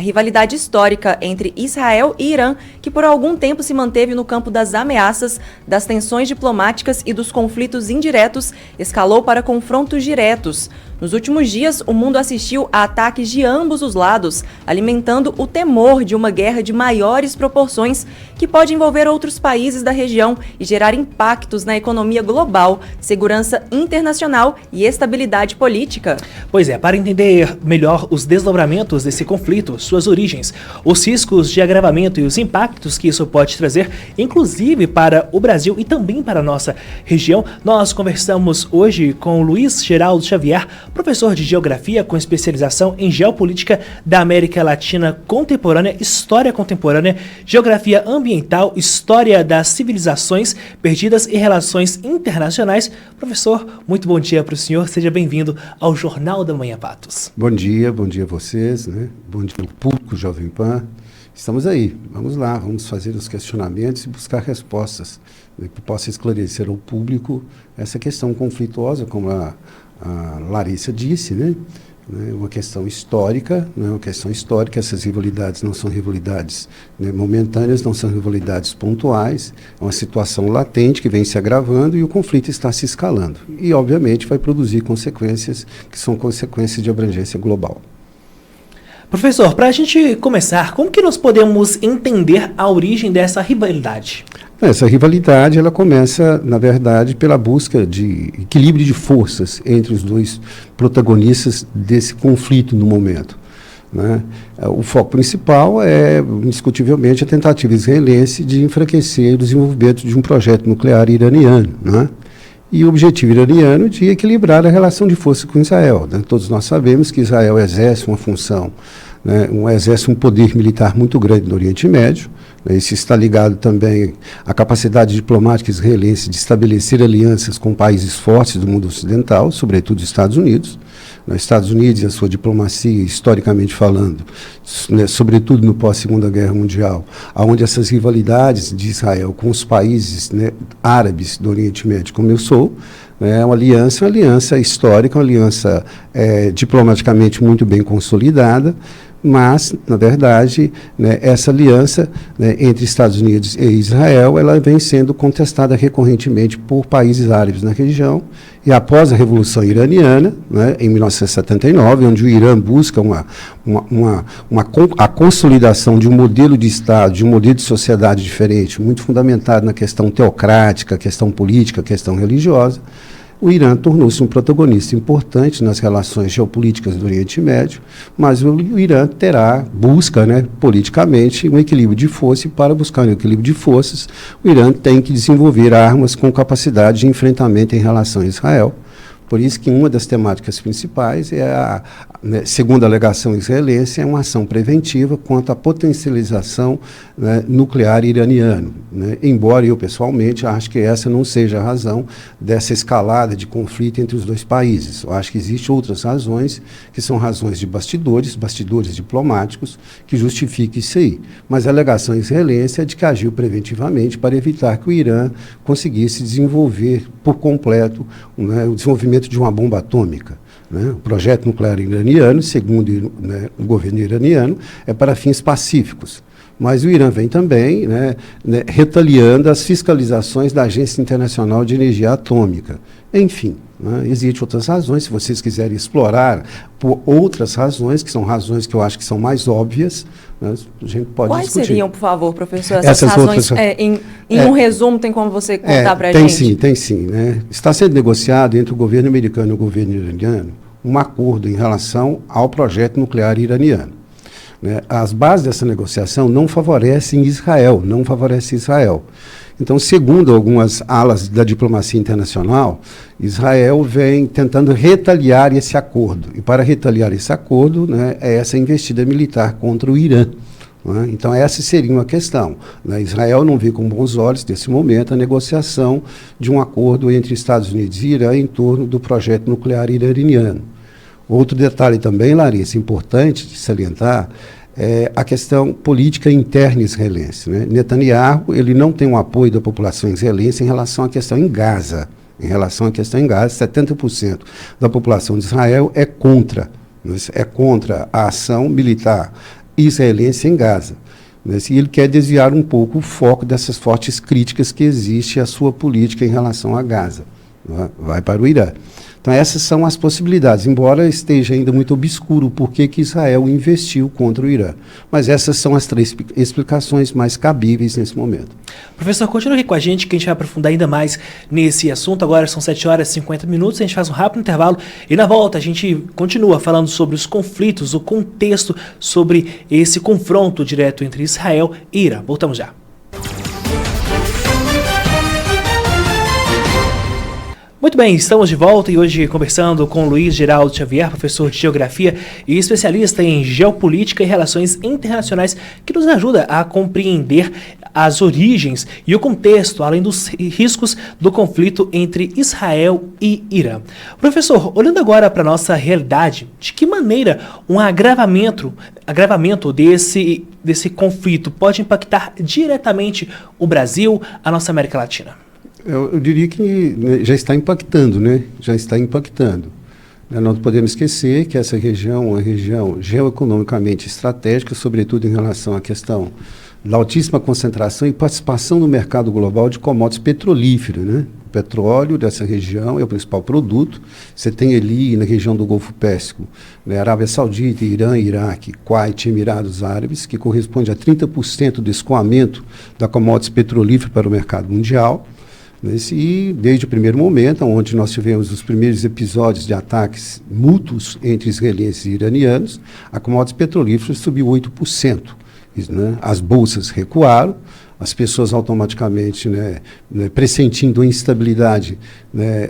rivalidade histórica entre Israel e Irã, que por algum tempo se manteve no campo das ameaças, das tensões diplomáticas e dos conflitos indiretos, escalou para confrontos diretos. Nos últimos dias, o mundo assistiu a ataques de ambos os lados, alimentando o temor de uma guerra de maiores proporções que pode envolver outros países da região e gerar impactos na economia global, segurança internacional e estabilidade política. Pois é, para entender melhor os desdobramentos desse conflito, suas origens, os riscos de agravamento e os impactos que isso pode trazer, inclusive para o Brasil e também para a nossa região, nós conversamos hoje com Luiz Geraldo Xavier, professor de Geografia com especialização em Geopolítica da América Latina Contemporânea, História Contemporânea, Geografia Ambiental, História das Civilizações Perdidas e Relações Internacionais. Professor, muito bom dia para o senhor, seja bem-vindo ao Jornal da Manhã Patos. Bom dia a vocês, né? Bom dia ao público Jovem Pan. Estamos aí, vamos lá, vamos fazer os questionamentos e buscar respostas, né, que possa esclarecer ao público essa questão conflituosa, como a Larissa disse, né? Uma questão histórica, essas rivalidades não são rivalidades, né, momentâneas, não são rivalidades pontuais, é uma situação latente que vem se agravando e o conflito está se escalando. E, obviamente, vai produzir consequências que são consequências de abrangência global. Professor, para a gente começar, como que nós podemos entender a origem dessa rivalidade? Essa rivalidade ela começa, na verdade, pela busca de equilíbrio de forças entre os dois protagonistas desse conflito no momento, né? O foco principal é, indiscutivelmente, a tentativa israelense de enfraquecer o desenvolvimento de um projeto nuclear iraniano, né? E o objetivo iraniano de equilibrar a relação de força com Israel, né? Todos nós sabemos que Israel exerce uma função, né, exerce um poder militar muito grande no Oriente Médio, né? Isso está ligado também à capacidade diplomática israelense de estabelecer alianças com países fortes do mundo ocidental, sobretudo os Estados Unidos. Os Estados Unidos e a sua diplomacia, historicamente falando, né, sobretudo no pós-Segunda Guerra Mundial, onde essas rivalidades de Israel com os países, né, árabes do Oriente Médio começou, é uma aliança histórica, uma aliança diplomaticamente muito bem consolidada, mas, na verdade, né, essa aliança, né, entre Estados Unidos e Israel, ela vem sendo contestada recorrentemente por países árabes na região, e após a Revolução Iraniana, né, em 1979, onde o Irã busca a consolidação de um modelo de Estado, de um modelo de sociedade diferente, muito fundamentado na questão teocrática, questão política, questão religiosa, o Irã tornou-se um protagonista importante nas relações geopolíticas do Oriente Médio, mas o Irã busca, né, politicamente, um equilíbrio de força, e para buscar um equilíbrio de forças, o Irã tem que desenvolver armas com capacidade de enfrentamento em relação a Israel. Por isso que uma das temáticas principais é segundo a alegação israelense, é uma ação preventiva quanto à potencialização, né, nuclear iraniana, né? Embora eu, pessoalmente, acho que essa não seja a razão dessa escalada de conflito entre os dois países. Eu acho que existem outras razões, que são razões de bastidores diplomáticos, que justificam isso aí. Mas a alegação israelense é de que agiu preventivamente para evitar que o Irã conseguisse desenvolver por completo, né, o desenvolvimento de uma bomba atômica. Né? O projeto nuclear iraniano, segundo, né, o governo iraniano, é para fins pacíficos. Mas o Irã vem também, né, retaliando as fiscalizações da Agência Internacional de Energia Atômica. Enfim, né, existem outras razões, se vocês quiserem explorar por outras razões, que são razões que eu acho que são mais óbvias, né, a gente pode Quais discutir. seriam, por favor, professor, essas razões? Um resumo, tem como você contar para a gente? Tem sim. Né? Está sendo negociado entre o governo americano e o governo iraniano um acordo em relação ao projeto nuclear iraniano. Né? As bases dessa negociação não favorecem Israel. Então, segundo algumas alas da diplomacia internacional, Israel vem tentando retaliar esse acordo. E para retaliar esse acordo, né, é essa investida militar contra o Irã. Né? Então, essa seria uma questão. Né? Israel não vê com bons olhos, nesse momento, a negociação de um acordo entre Estados Unidos e Irã em torno do projeto nuclear iraniano. Outro detalhe também, Larissa, importante de salientar, é a questão política interna israelense. Né? Netanyahu, ele não tem o apoio da população israelense em relação à questão em Gaza. 70% da população de Israel é contra a ação militar israelense em Gaza. Né? E ele quer desviar um pouco o foco dessas fortes críticas que existe à sua política em relação a Gaza. Né? Vai para o Irã. Então essas são as possibilidades, embora esteja ainda muito obscuro o porquê que Israel investiu contra o Irã. Mas essas são as 3 explicações mais cabíveis nesse momento. Professor, continue aqui com a gente que a gente vai aprofundar ainda mais nesse assunto. Agora são 7h50, a gente faz um rápido intervalo e na volta a gente continua falando sobre os conflitos, o contexto sobre esse confronto direto entre Israel e Irã. Voltamos já. Muito bem, estamos de volta e hoje conversando com Luiz Geraldo Xavier, professor de Geografia e especialista em Geopolítica e Relações Internacionais, que nos ajuda a compreender as origens e o contexto, além dos riscos do conflito entre Israel e Irã. Professor, olhando agora para a nossa realidade, de que maneira um agravamento desse conflito pode impactar diretamente o Brasil, a nossa América Latina? Eu diria que já está impactando, né? Já está impactando. Não podemos esquecer que essa região é uma região geoeconomicamente estratégica, sobretudo em relação à questão da altíssima concentração e participação no mercado global de commodities petrolíferos, né? O petróleo dessa região é o principal produto. Você tem ali na região do Golfo Pérsico, né, Arábia Saudita, Irã, Iraque, Kuwait, Emirados Árabes, que corresponde a 30% do escoamento da commodities petrolífera para o mercado mundial. E desde o primeiro momento, onde nós tivemos os primeiros episódios de ataques mútuos entre israelenses e iranianos, a commodities petrolífera subiu 8%. Né? As bolsas recuaram, as pessoas automaticamente, pressentindo a instabilidade,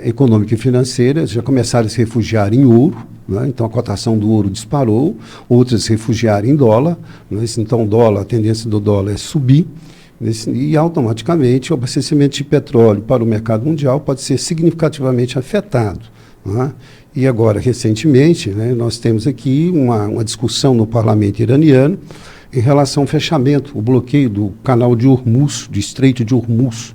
econômica e financeira, já começaram a se refugiar em ouro. Né? Então a cotação do ouro disparou, outras se refugiaram em dólar. Né? Então a tendência do dólar é subir. E automaticamente o abastecimento de petróleo para o mercado mundial pode ser significativamente afetado. Né? E agora, recentemente, nós temos aqui uma discussão no parlamento iraniano em relação ao fechamento, o bloqueio do canal de Hormuz, do Estreito de Hormuz.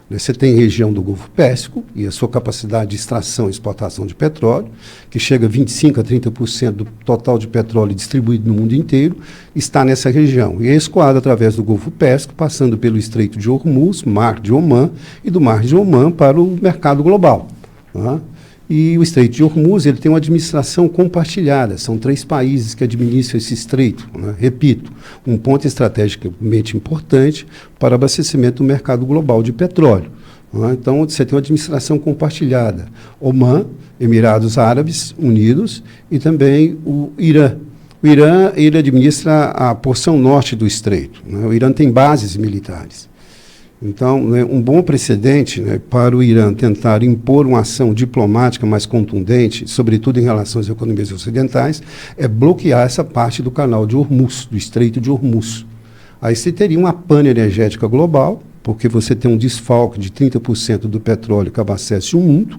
Você tem a região do Golfo Pérsico e a sua capacidade de extração e exportação de petróleo, que chega a 25% a 30% do total de petróleo distribuído no mundo inteiro, está nessa região. E é escoado através do Golfo Pérsico, passando pelo Estreito de Hormuz, Mar de Omã, e do Mar de Omã para o mercado global. Tá? E o Estreito de Hormuz ele tem uma administração compartilhada. São 3 países que administram esse estreito. Né? Repito, um ponto estrategicamente importante para o abastecimento do mercado global de petróleo. Né? Então, você tem uma administração compartilhada. Omã, Emirados Árabes Unidos e também o Irã. O Irã ele administra a porção norte do estreito. Né? O Irã tem bases militares. Então, um bom precedente para o Irã tentar impor uma ação diplomática mais contundente, sobretudo em relação às economias ocidentais, é bloquear essa parte do canal de Hormuz, do Estreito de Hormuz. Aí você teria uma pane energética global, porque você tem um desfalque de 30% do petróleo que abastece o mundo,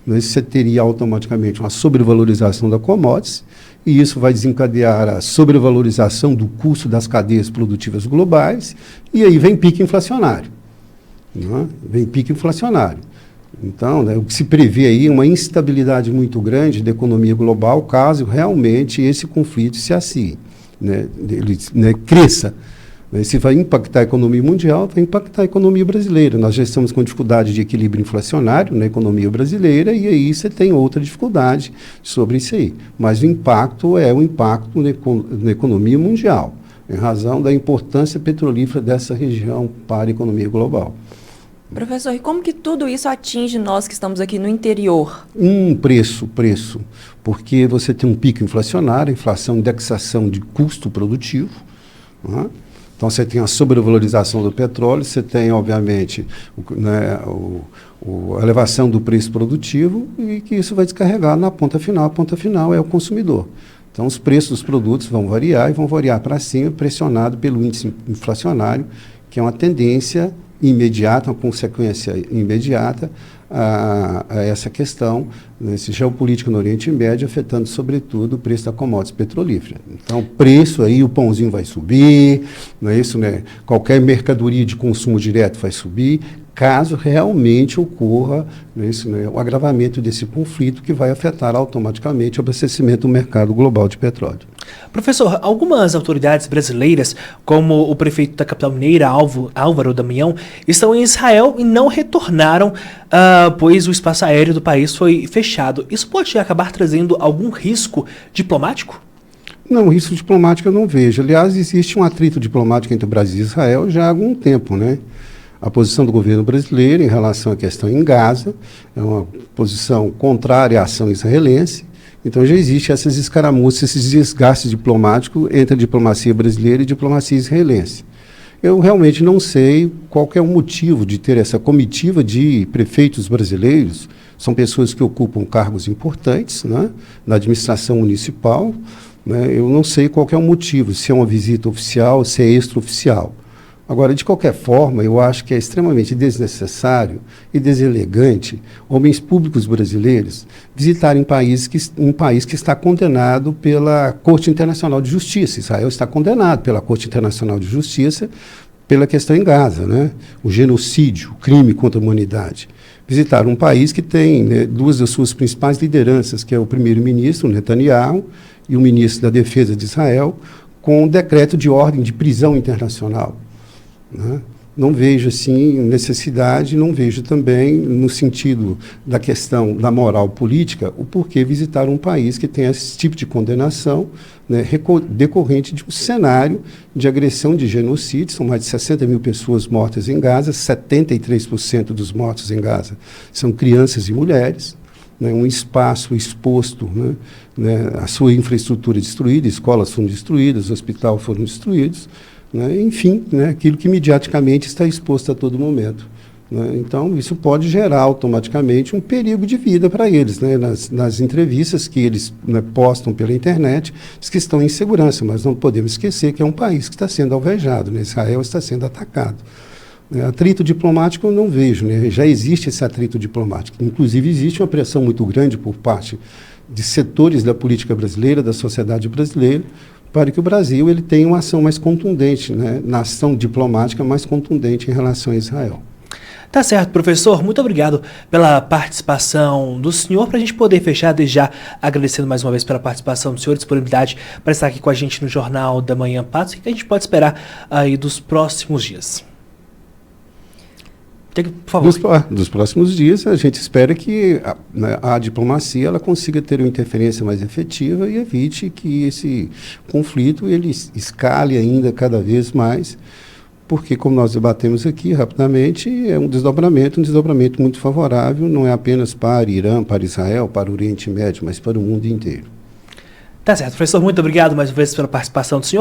você teria automaticamente uma sobrevalorização da commodities, e isso vai desencadear a sobrevalorização do custo das cadeias produtivas globais, e aí vem pique inflacionário. Vem pique inflacionário. Então, o que se prevê aí é uma instabilidade muito grande da economia global, caso realmente esse conflito se acie, ele cresça. Se vai impactar a economia mundial, vai impactar a economia brasileira. Nós já estamos com dificuldade de equilíbrio inflacionário na economia brasileira e aí você tem outra dificuldade sobre isso aí. Mas o impacto é o impacto na economia mundial, em razão da importância petrolífera dessa região para a economia global. Professor, e como que tudo isso atinge nós que estamos aqui no interior? Preço, porque você tem um pico inflacionário, inflação, indexação de custo produtivo, Então, você tem a sobrevalorização do petróleo, você tem, obviamente, a elevação do preço produtivo e que isso vai descarregar na ponta final. A ponta final é o consumidor. Então, os preços dos produtos vão variar e vão variar para cima, pressionado pelo índice inflacionário, que é uma tendência imediata, uma consequência imediata a essa questão, esse geopolítica no Oriente Médio, afetando, sobretudo, o preço da commodities petrolífera. Então, o preço aí, o pãozinho vai subir, não é isso, Qualquer mercadoria de consumo direto vai subir, caso realmente ocorra o agravamento desse conflito que vai afetar automaticamente o abastecimento do mercado global de petróleo. Professor, algumas autoridades brasileiras, como o prefeito da capital mineira, Álvaro Damião, estão em Israel e não retornaram, pois o espaço aéreo do país foi fechado. Isso pode acabar trazendo algum risco diplomático? Não, risco diplomático eu não vejo. Aliás, existe um atrito diplomático entre o Brasil e Israel já há algum tempo, né? A posição do governo brasileiro em relação à questão em Gaza é uma posição contrária à ação israelense. Então já existe essas escaramuças, esses desgastes diplomáticos entre a diplomacia brasileira e a diplomacia israelense. Eu realmente não sei qual que é o motivo de ter essa comitiva de prefeitos brasileiros. São pessoas que ocupam cargos importantes, né, na administração municipal. Né, eu não sei qual que é o motivo, se é uma visita oficial, se é extraoficial. Agora, de qualquer forma, eu acho que é extremamente desnecessário e deselegante homens públicos brasileiros visitarem um país que está condenado pela Corte Internacional de Justiça. Israel está condenado pela Corte Internacional de Justiça pela questão em Gaza, né? O genocídio, o crime contra a humanidade. Visitar um país que tem, né, duas das suas principais lideranças, que é o primeiro-ministro Netanyahu e o ministro da Defesa de Israel, com um decreto de ordem de prisão internacional. Né? Não vejo assim necessidade, não vejo também no sentido da questão da moral política o porquê visitar um país que tem esse tipo de condenação, né, decorrente de um cenário de agressão, de genocídio. São mais de 60 mil pessoas mortas em Gaza, 73% dos mortos em Gaza são crianças e mulheres. Né, um espaço exposto, né, a sua infraestrutura destruída, escolas foram destruídas, hospitais foram destruídos. Né, enfim, né, aquilo que mediaticamente está exposto a todo momento. Né, então, isso pode gerar automaticamente um perigo de vida para eles. Né, nas entrevistas que eles, né, postam pela internet, diz que estão em segurança, mas não podemos esquecer que é um país que está sendo alvejado, né, Israel está sendo atacado. Atrito diplomático eu não vejo, né, já existe esse atrito diplomático. Inclusive, existe uma pressão muito grande por parte de setores da política brasileira, da sociedade brasileira, para que o Brasil ele tenha uma ação mais contundente, né, na ação diplomática mais contundente em relação a Israel. Tá certo, professor. Muito obrigado pela participação do senhor. Para a gente poder fechar, desde já agradecendo mais uma vez pela participação do senhor, disponibilidade para estar aqui com a gente no Jornal da Manhã Patos. O que a gente pode esperar aí dos próximos dias? Por favor. Dos próximos dias, a gente espera que a diplomacia ela consiga ter uma interferência mais efetiva e evite que esse conflito ele escale ainda cada vez mais, porque, como nós debatemos aqui rapidamente, é um desdobramento muito favorável, não é apenas para Irã, para Israel, para o Oriente Médio, mas para o mundo inteiro. Tá certo, professor. Muito obrigado mais uma vez pela participação do senhor.